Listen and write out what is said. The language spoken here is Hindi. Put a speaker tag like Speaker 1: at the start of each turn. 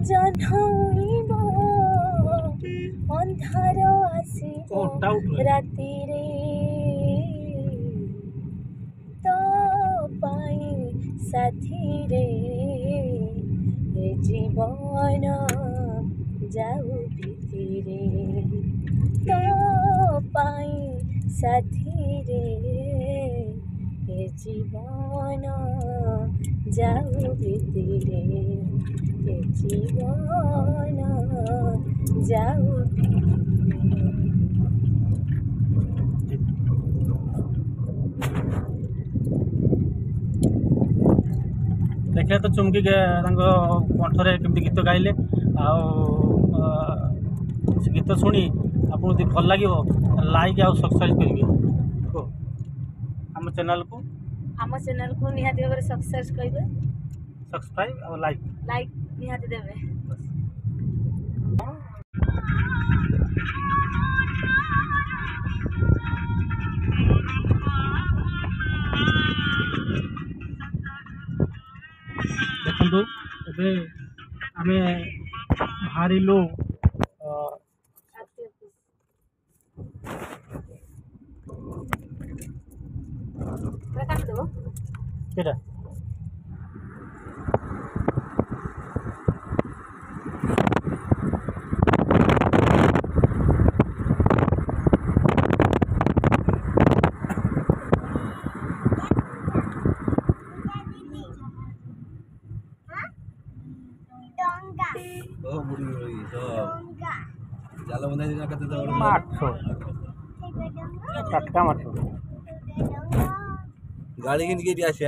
Speaker 1: जह्नइब अंधार आसिब राति रे तो पाई साथी रे ए जीवन जाऊ भीतिरे तो पाई साथी रे ए जीवन जाऊ भीतिरे ए जीवन जाऊ भीतिरे।
Speaker 2: देखिए तो चुमकी कंठरे केमती गीत गाइले से गीत शुणी आपको यदि भल लगे लाइक आउ सब्सक्राइब करेंगे आम चैनल को
Speaker 1: निहाती भाव सब्सक्राइब करेंगे
Speaker 2: सब्सक्राइब और लाइक
Speaker 1: निहाती देवे।
Speaker 2: देखु ए आम बाहरिलु केटा
Speaker 3: गाड़ी के आसे